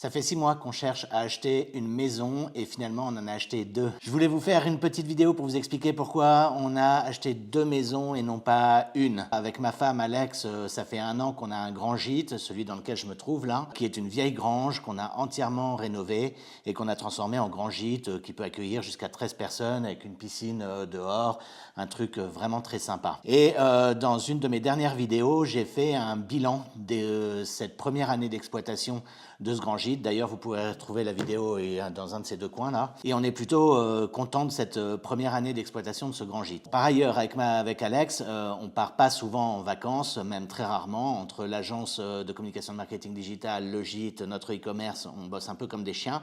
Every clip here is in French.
Ça fait 6 mois qu'on cherche à acheter une maison et finalement on en a acheté 2. Je voulais vous faire une petite vidéo pour vous expliquer pourquoi on a acheté 2 maisons et non pas une. Avec ma femme Alex, ça fait 1 an qu'on a un grand gîte, celui dans lequel je me trouve là, qui est une vieille grange qu'on a entièrement rénovée et qu'on a transformé en grand gîte qui peut accueillir jusqu'à 13 personnes avec une piscine dehors, un truc vraiment très sympa. Et dans une de mes dernières vidéos, j'ai fait un bilan de cette première année d'exploitation de ce grand gîte. D'ailleurs, vous pourrez retrouver la vidéo dans un de ces 2 coins là. Et on est plutôt content de cette première année d'exploitation de ce grand gîte. Par ailleurs, avec Alex, on part pas souvent en vacances, même très rarement. Entre l'agence de communication de marketing digital, le gîte, notre e-commerce, on bosse un peu comme des chiens.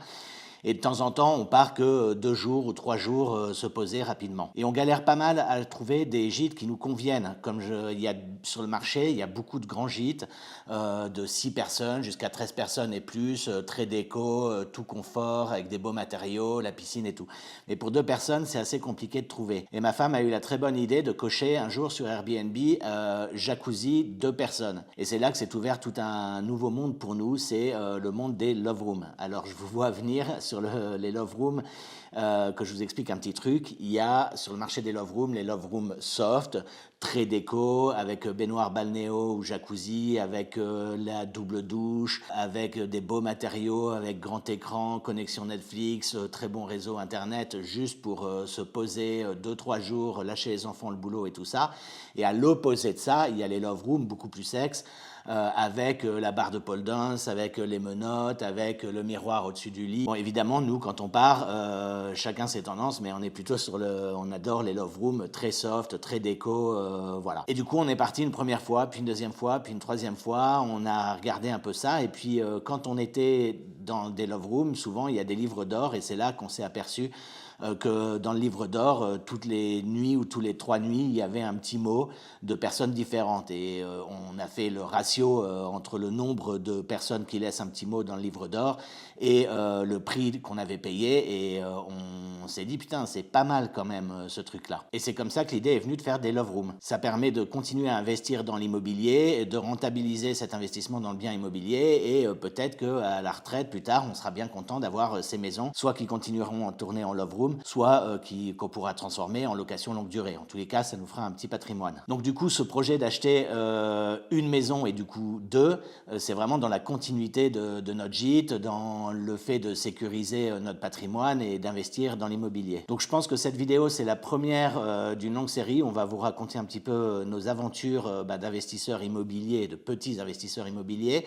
Et de temps en temps, on part que 2 jours ou 3 jours se poser rapidement. Et on galère pas mal à trouver des gîtes qui nous conviennent. Il y a sur le marché, il y a beaucoup de grands gîtes de 6 personnes jusqu'à 13 personnes et plus, très déco, tout confort, avec des beaux matériaux, la piscine et tout. Mais pour 2 personnes, c'est assez compliqué de trouver. Et ma femme a eu la très bonne idée de cocher un jour sur Airbnb jacuzzi 2 personnes. Et c'est là que s'est ouvert tout un nouveau monde pour nous, c'est le monde des love rooms. Alors je vous vois venir sur les love rooms, que je vous explique un petit truc. Il y a sur le marché des love rooms, les love rooms soft, très déco, avec baignoire balnéo ou jacuzzi, avec la double douche, avec des beaux matériaux, avec grand écran, connexion Netflix, très bon réseau internet, juste pour se poser 2-3 jours, lâcher les enfants, le boulot et tout ça. Et à l'opposé de ça, il y a les love rooms beaucoup plus sexe, avec la barre de pole dance, avec les menottes, avec le miroir au-dessus du lit. Bon, évidemment, nous, quand on part, chacun ses tendances, mais on est plutôt on adore les love rooms très soft, très déco, voilà. Et du coup, on est parti une première fois, puis une deuxième fois, puis une troisième fois. On a regardé un peu ça, et puis quand on était dans des love rooms, souvent il y a des livres d'or, et c'est là qu'on s'est aperçu que dans le livre d'or, toutes les nuits ou tous les 3 nuits, il y avait un petit mot de personnes différentes. Et on a fait le ratio entre le nombre de personnes qui laissent un petit mot dans le livre d'or et le prix qu'on avait payé. Et on s'est dit, putain, c'est pas mal quand même ce truc-là. Et c'est comme ça que l'idée est venue de faire des love rooms. Ça permet de continuer à investir dans l'immobilier, de rentabiliser cet investissement dans le bien immobilier et peut-être qu'à la retraite, plus tard, on sera bien content d'avoir ces maisons, soit qui continueront à tourner en love room, soit qu'on pourra transformer en location longue durée. En tous les cas, ça nous fera un petit patrimoine. Donc du coup, ce projet d'acheter une maison et du coup 2, c'est vraiment dans la continuité de notre gîte, dans le fait de sécuriser notre patrimoine et d'investir dans l'immobilier. Donc je pense que cette vidéo, c'est la première d'une longue série. On va vous raconter un petit peu nos aventures d'investisseurs immobiliers, de petits investisseurs immobiliers,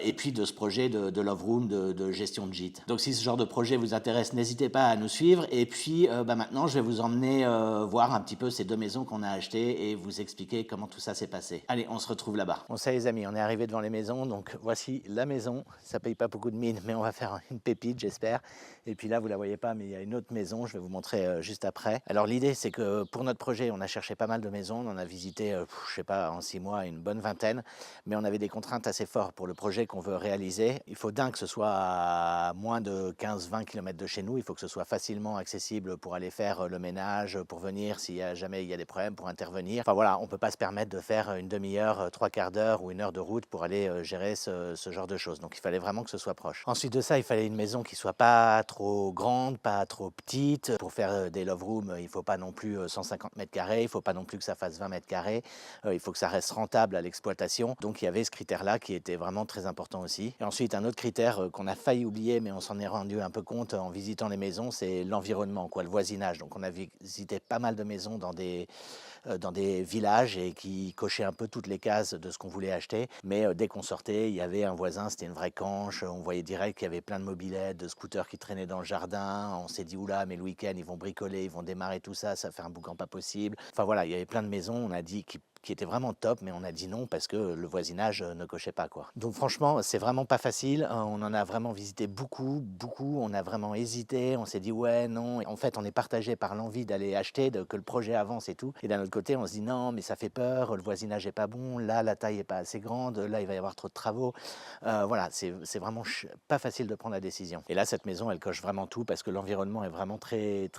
et puis de ce projet de Love Room, de gestion de gîte. Donc si ce genre de projet vous intéresse, n'hésitez pas à nous suivre. Et puis maintenant, je vais vous emmener voir un petit peu ces 2 maisons qu'on a achetées et vous expliquer comment tout ça s'est passé. Allez, on se retrouve là-bas. Bon ça les amis, on est arrivé devant les maisons, donc voici la maison. Ça paye pas beaucoup de mine, mais on va faire une pépite, j'espère. Et puis là, vous la voyez pas, mais il y a une autre maison, je vais vous montrer juste après. Alors l'idée, c'est que pour notre projet, on a cherché pas mal de maisons, on en a visité, je sais pas, en 6 mois, une bonne vingtaine, mais on avait des contraintes assez fortes pour le projet qu'on veut réaliser. Il faut que ce soit à moins de 15-20 km de chez nous, il faut que ce soit facilement accessible pour aller faire le ménage, pour venir si jamais il y a des problèmes, pour intervenir. Enfin voilà, on peut pas se permettre de faire une demi-heure, 3/4 d'heure ou 1 heure de route pour aller gérer ce genre de choses. Donc il fallait vraiment que ce soit proche. Ensuite de ça, il fallait une maison qui soit pas trop grande, pas trop petite. Pour faire des love rooms, il faut pas non plus 150 mètres carrés, il faut pas non plus que ça fasse 20 mètres carrés. Il faut que ça reste rentable à l'exploitation. Donc il y avait ce critère-là qui était vraiment très important aussi. Et ensuite, un autre critère qu'on a failli oublier, mais on s'en est rendu un peu compte en visitant les maisons, c'est l'environnement, le voisinage. Donc on a visité pas mal de maisons dans des villages et qui cochaient un peu toutes les cases de ce qu'on voulait acheter. Mais dès qu'on sortait, il y avait un voisin, c'était une vraie canche. On voyait direct qu'il y avait plein de mobylettes, de scooters qui traînaient dans le jardin. On s'est dit, oula, mais le week-end, ils vont bricoler, ils vont démarrer tout ça, ça fait un boucan pas possible. Enfin voilà, il y avait plein de maisons, on a dit qui était vraiment top, mais on a dit non parce que le voisinage ne cochait pas quoi. Donc franchement, c'est vraiment pas facile. On en a vraiment visité beaucoup. On a vraiment hésité. On s'est dit ouais, non. Et en fait, on est partagé par l'envie d'aller acheter, que le projet avance et tout. Et d'un autre côté, on se dit non, mais ça fait peur. Le voisinage est pas bon. Là, la taille est pas assez grande. Là, il va y avoir trop de travaux. Voilà, c'est vraiment pas facile de prendre la décision. Et là, cette maison, elle coche vraiment tout parce que l'environnement est vraiment très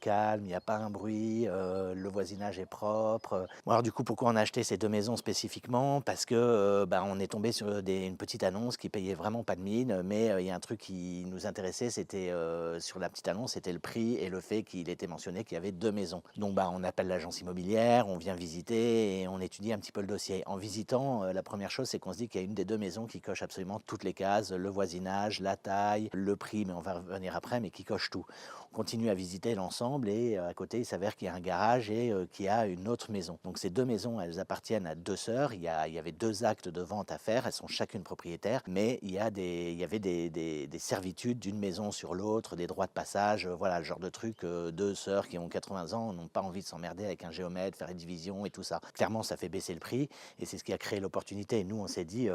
calme. Il n'y a pas un bruit. Le voisinage est propre. Bon, Alors du coup, pourquoi on a acheté ces 2 maisons spécifiquement? Parce que, on est tombé sur une petite annonce qui payait vraiment pas de mine, mais il y a un truc qui nous intéressait, c'était, sur la petite annonce, c'était le prix et le fait qu'il était mentionné qu'il y avait 2 maisons. Donc on appelle l'agence immobilière, on vient visiter et on étudie un petit peu le dossier. En visitant, la première chose, c'est qu'on se dit qu'il y a une des 2 maisons qui coche absolument toutes les cases, le voisinage, la taille, le prix, mais on va revenir après, mais qui coche tout. On continue à visiter l'ensemble et à côté, il s'avère qu'il y a un garage et qu'il y a une autre maison. Donc ces 2 maisons, elles appartiennent à 2 sœurs. Il y avait 2 actes de vente à faire. Elles sont chacune propriétaires, mais il y avait des servitudes d'une maison sur l'autre, des droits de passage, voilà, le genre de truc. 2 sœurs qui ont 80 ans n'ont pas envie de s'emmerder avec un géomètre, faire une division et tout ça. Clairement, ça fait baisser le prix et c'est ce qui a créé l'opportunité. Nous, on s'est dit,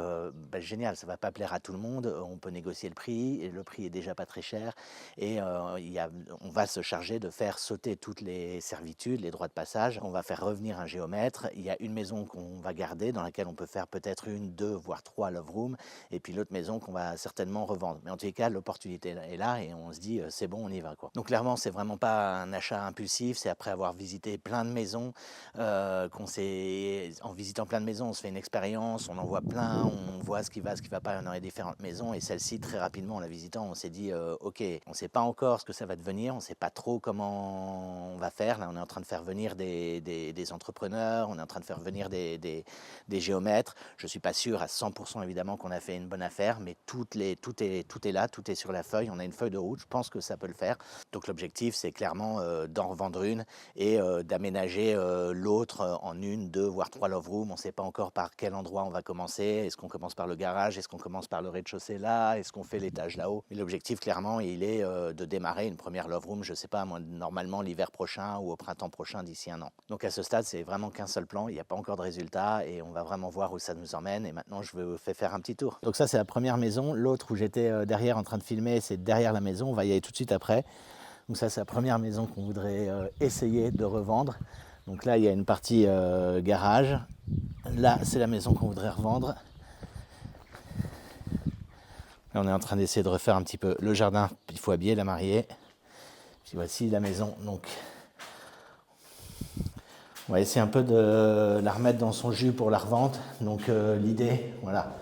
génial, ça va pas plaire à tout le monde. On peut négocier le prix et le prix est déjà pas très cher et on va se charger de faire sauter toutes les servitudes, les droits de passage. On va faire revenir un géomètre. Il y a une maison qu'on va garder, dans laquelle on peut faire peut-être 1, 2, voire 3 love rooms, et puis l'autre maison qu'on va certainement revendre. Mais en tous les cas, l'opportunité est là et on se dit, c'est bon, on y va, quoi. Donc clairement, c'est vraiment pas un achat impulsif, c'est après avoir visité plein de maisons, en visitant plein de maisons, on se fait une expérience, on en voit plein, on voit ce qui va pas dans les différentes maisons, et celle-ci, très rapidement, en la visitant, on s'est dit, ok, on ne sait pas encore ce que ça va devenir, on ne sait pas trop comment on va faire. Là, on est en train de faire venir des entrepreneurs, on est en train de faire venir des géomètres. Je ne suis pas sûr à 100% évidemment qu'on a fait une bonne affaire, mais tout est là, tout est sur la feuille. On a une feuille de route, je pense que ça peut le faire. Donc l'objectif, c'est clairement d'en revendre une et d'aménager l'autre en 1, 2, voire 3 love rooms. On ne sait pas encore par quel endroit on va commencer. Est-ce qu'on commence par le garage? Est-ce qu'on commence par le rez-de-chaussée là? Est-ce qu'on fait l'étage là-haut? Mais l'objectif, clairement, il est de démarrer une première love room, je ne sais pas, moi, normalement l'hiver prochain ou au printemps prochain d'ici 1 an. Donc à ce stade, c'est vraiment qu'un seul plan, il n'y a pas encore de résultat et on va vraiment voir où ça nous emmène. Et maintenant, je vous fais faire un petit tour. Donc ça, c'est la première maison. L'autre où j'étais derrière en train de filmer, c'est derrière la maison. On va y aller tout de suite après. Donc ça, c'est la première maison qu'on voudrait essayer de revendre. Donc là, il y a une partie garage. Là, c'est la maison qu'on voudrait revendre. Et on est en train d'essayer de refaire un petit peu le jardin. Il faut habiller la mariée. Puis voici la maison. Donc, on va essayer un peu de la remettre dans son jus pour la revente. Donc l'idée, voilà,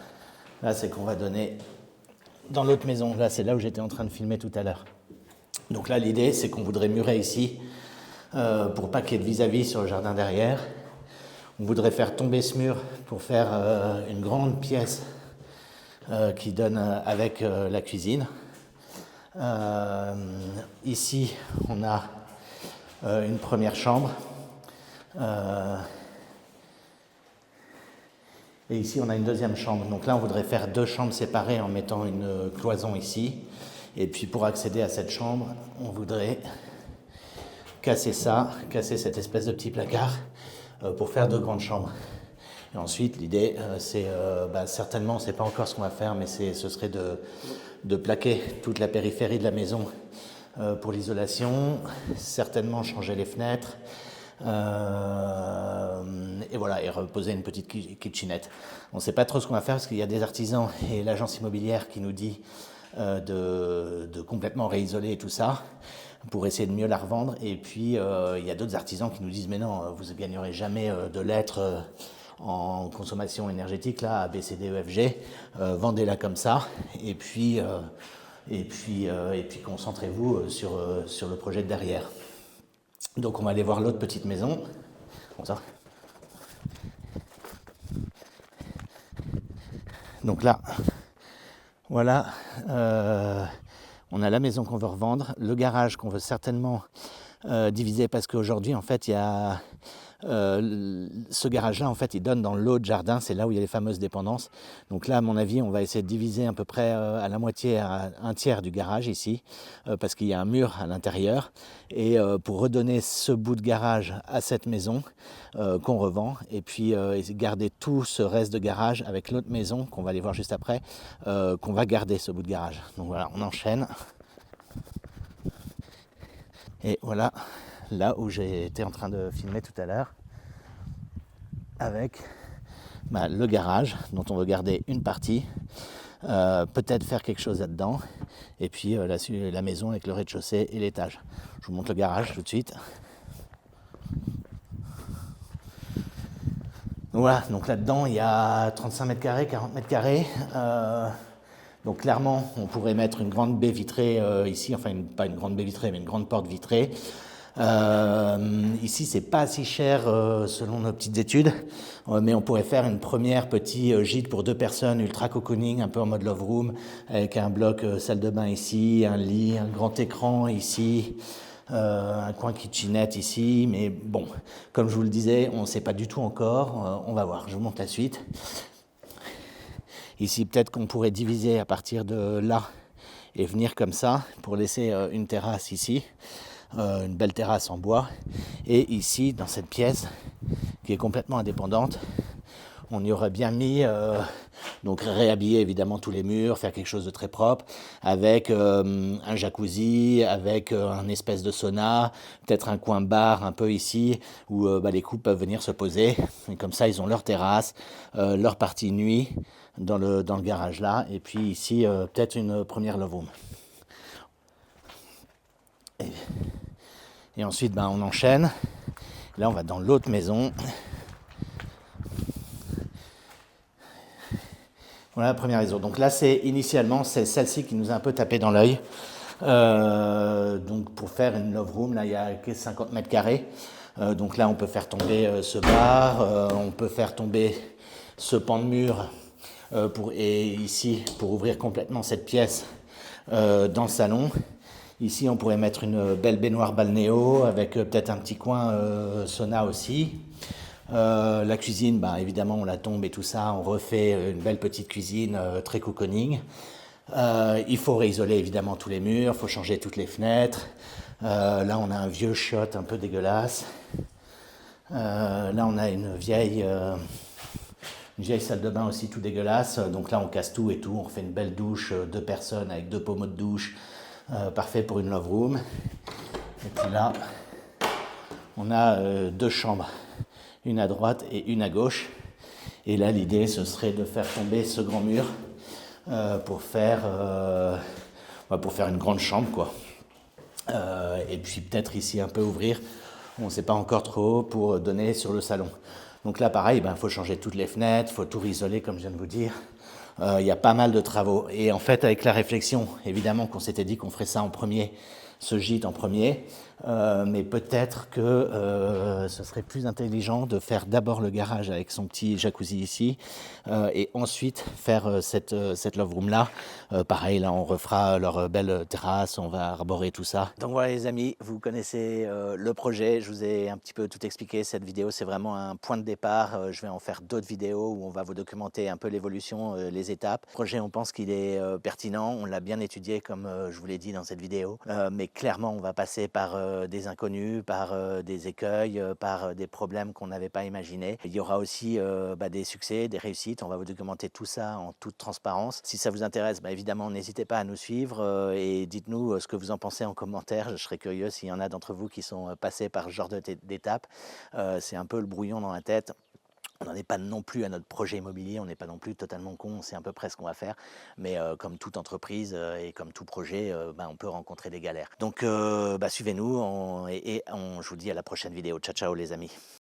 là c'est qu'on va donner dans l'autre maison. Là, c'est là où j'étais en train de filmer tout à l'heure. Donc là, l'idée, c'est qu'on voudrait murer ici pour pas qu'il y ait de vis-à-vis sur le jardin derrière. On voudrait faire tomber ce mur pour faire une grande pièce qui donne avec la cuisine. Ici, on a une première chambre. Et ici, on a une deuxième chambre. Donc là, on voudrait faire 2 chambres séparées en mettant une cloison ici. Et puis, pour accéder à cette chambre, on voudrait casser cette espèce de petit placard pour faire 2 grandes chambres. Et ensuite, l'idée, c'est certainement, on ne sait pas encore ce qu'on va faire, mais ce serait de plaquer toute la périphérie de la maison pour l'isolation, certainement changer les fenêtres, et voilà, et reposer une petite kitchenette. On ne sait pas trop ce qu'on va faire parce qu'il y a des artisans et l'agence immobilière qui nous dit de complètement réisoler tout ça pour essayer de mieux la revendre. Et puis, il y a d'autres artisans qui nous disent « Mais non, vous ne gagnerez jamais de lettres en consommation énergétique, là, A, B, C, D, E, F, G. Vendez-la comme ça. Et puis concentrez-vous sur le projet de derrière. » Donc, on va aller voir l'autre petite maison. Comme ça. Donc là, voilà, on a la maison qu'on veut revendre, le garage qu'on veut certainement diviser parce qu'aujourd'hui, en fait, il y a ce garage-là, en fait, il donne dans l'autre jardin, c'est là où il y a les fameuses dépendances. Donc là, à mon avis, on va essayer de diviser à peu près à la moitié, à 1/3 du garage ici, parce qu'il y a un mur à l'intérieur. Et pour redonner ce bout de garage à cette maison qu'on revend, et puis garder tout ce reste de garage avec l'autre maison, qu'on va aller voir juste après, qu'on va garder ce bout de garage. Donc voilà, on enchaîne. Et voilà, là où j'ai été en train de filmer tout à l'heure, avec le garage dont on veut garder une partie, peut-être faire quelque chose là-dedans, et puis la maison avec le rez-de-chaussée et l'étage. Je vous montre le garage tout de suite. Voilà, donc là-dedans, il y a 35 mètres carrés, 40 mètres carrés. Donc clairement, on pourrait mettre une grande baie vitrée ici, enfin pas une grande baie vitrée, mais une grande porte vitrée. Ici, c'est pas si cher selon nos petites études, mais on pourrait faire une première petite gîte pour 2 personnes, ultra cocooning, un peu en mode love room, avec un bloc salle de bain ici, un lit, un grand écran ici, un coin kitchenette ici. Mais bon, comme je vous le disais, on ne sait pas du tout encore. On va voir, je vous montre la suite. Ici, peut-être qu'on pourrait diviser à partir de là et venir comme ça pour laisser une terrasse ici, une belle terrasse en bois. Et ici, dans cette pièce qui est complètement indépendante, on y aurait bien mis, donc réhabiller évidemment tous les murs, faire quelque chose de très propre, avec un jacuzzi, avec un espèce de sauna, peut-être un coin bar un peu ici, où les couples peuvent venir se poser. Et comme ça, ils ont leur terrasse, leur partie nuit dans le garage là, et puis ici, peut-être une première love room. Et ensuite, on enchaîne. Là, on va dans l'autre maison. Voilà la première maison. Donc là, initialement, c'est celle-ci qui nous a un peu tapé dans l'œil. Donc pour faire une love room, là, il y a 50 mètres carrés. Donc là, on peut faire tomber ce bar, on peut faire tomber ce pan de mur et ici, pour ouvrir complètement cette pièce dans le salon. Ici, on pourrait mettre une belle baignoire balnéo avec peut-être un petit coin sauna aussi. La cuisine, évidemment, on la tombe et tout ça. On refait une belle petite cuisine très cocooning. Il faut réisoler évidemment tous les murs, il faut changer toutes les fenêtres. Là, on a un vieux chiotte un peu dégueulasse. Là, on a une vieille salle de bain aussi tout dégueulasse. Donc là, on casse tout et tout. On refait une belle douche, 2 personnes avec 2 pommeaux de douche. Parfait pour une love room. Et puis là, on a 2 chambres, une à droite et une à gauche. Et là, l'idée, ce serait de faire tomber ce grand mur pour faire une grande chambre, quoi. Et puis peut-être ici un peu ouvrir, on ne sait pas encore trop, pour donner sur le salon. Donc là, pareil, il faut changer toutes les fenêtres, il faut tout isoler, comme je viens de vous dire. Il y a pas mal de travaux. Et en fait, avec la réflexion, évidemment qu'on s'était dit qu'on ferait ça en premier, ce gîte en premier, mais peut-être que ce serait plus intelligent de faire d'abord le garage avec son petit jacuzzi ici, et ensuite faire cette love room là. Pareil, là on refera leur belle terrasse, on va arborer tout ça. Donc voilà les amis, vous connaissez le projet, je vous ai un petit peu tout expliqué. Cette vidéo c'est vraiment un point de départ. Je vais en faire d'autres vidéos où on va vous documenter un peu l'évolution, les étapes. Le projet, on pense qu'il est pertinent, on l'a bien étudié comme je vous l'ai dit dans cette vidéo, mais clairement on va passer par des inconnus, par des écueils, par des problèmes qu'on n'avait pas imaginés. Il y aura aussi des succès, des réussites. On va vous documenter tout ça en toute transparence. Si ça vous intéresse, évidemment, n'hésitez pas à nous suivre et dites-nous ce que vous en pensez en commentaire. Je serais curieux s'il y en a d'entre vous qui sont passés par ce genre d'étape. C'est un peu le brouillon dans la tête. On n'en est pas non plus à notre projet immobilier, on n'est pas non plus totalement con, on sait à peu près ce qu'on va faire, mais comme toute entreprise et comme tout projet, on peut rencontrer des galères. Donc suivez-nous je vous dis à la prochaine vidéo. Ciao ciao les amis.